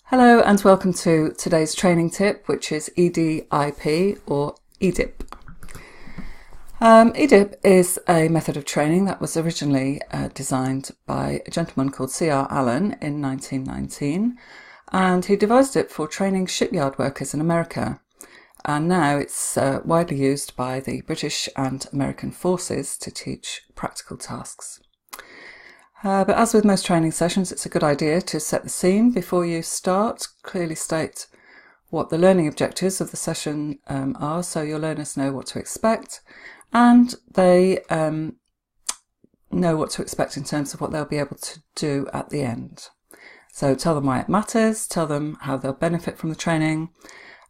Hello and welcome to today's training tip, which is EDIP or EDIP. EDIP is a method of training that was originally designed by a gentleman called C.R. Allen in 1919, and he devised it for training shipyard workers in America. And now it's widely used by the British and American forces to teach practical tasks. But as with most training sessions, it's a good idea to set the scene before you start. Clearly state what the learning objectives of the session are, so your learners know what to expect, and they know what to expect in terms of what they'll be able to do at the end. So tell them why it matters, tell them how they'll benefit from the training,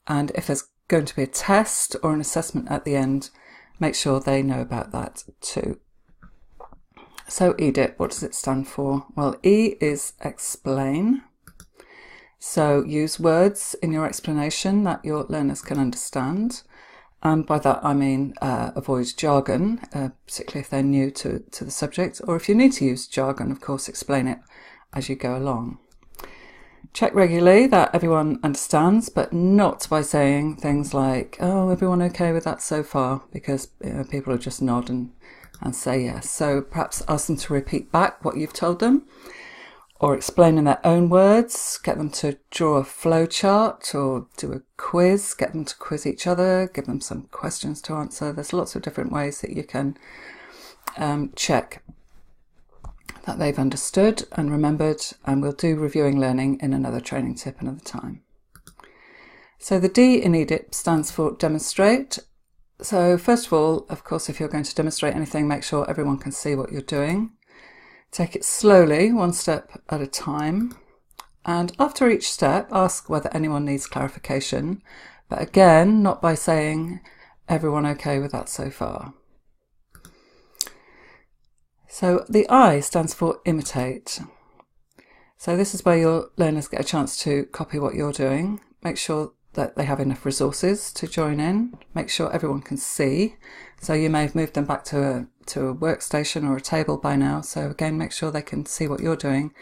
and if there's going to be a test or an assessment at the end, make sure they know about that too. So EDIP, what does it stand for? Well, E is explain. So use words in your explanation that your learners can understand. And by that I mean avoid jargon, particularly if they're new to the subject. Or if you need to use jargon, of course, explain it as you go along. Check regularly that everyone understands, but not by saying things like, oh, everyone okay with that so far? Because people will just nod and say yes. So perhaps ask them to repeat back what you've told them, or explain in their own words. Get them to draw a flow chart or do a quiz. Get them to quiz each other. Give them some questions to answer. There's lots of different ways that you can check that they've understood and remembered, and we'll do reviewing learning in another training tip another time. So the D in EDIP stands for demonstrate. So first of all, of course, if you're going to demonstrate anything, make sure everyone can see what you're doing. Take it slowly, one step at a time. And after each step, ask whether anyone needs clarification. But again, not by saying, everyone okay with that so far? So the I stands for imitate. So this is where your learners get a chance to copy what you're doing. Make sure that they have enough resources to join in. Make sure everyone can see. So you may have moved them back to a workstation or a table by now. So again, make sure they can see what you're doing.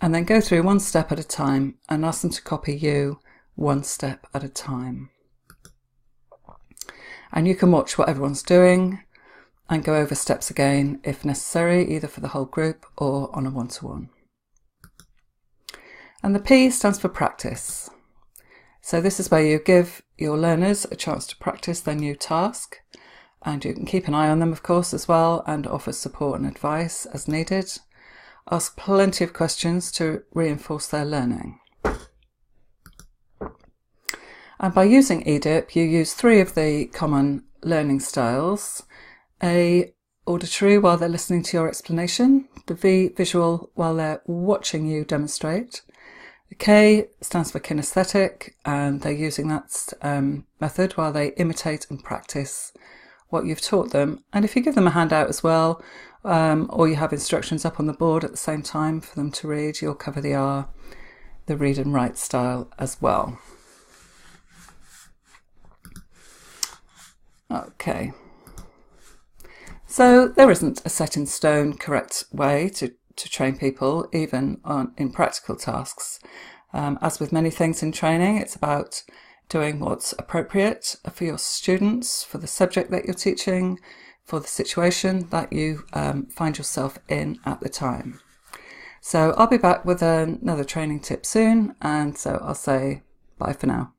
And then go through one step at a time and ask them to copy you one step at a time. And you can watch what everyone's doing and go over steps again if necessary, either for the whole group or on a one-to-one. And the P stands for practice. So this is where you give your learners a chance to practice their new task, and you can keep an eye on them, of course, as well, and offer support and advice as needed. Ask plenty of questions to reinforce their learning. And by using EDIP, you use 3 of the common learning styles. A, auditory while they're listening to your explanation. The V, visual while they're watching you demonstrate. The K stands for kinesthetic, and they're using that method while they imitate and practice what you've taught them. And if you give them a handout as well, or you have instructions up on the board at the same time for them to read, you'll cover the R, the read and write style as well. Okay. So there isn't a set in stone correct way to train people, even in practical tasks. As with many things in training, it's about doing what's appropriate for your students, for the subject that you're teaching, for the situation that you find yourself in at the time. So I'll be back with another training tip soon, and so I'll say bye for now.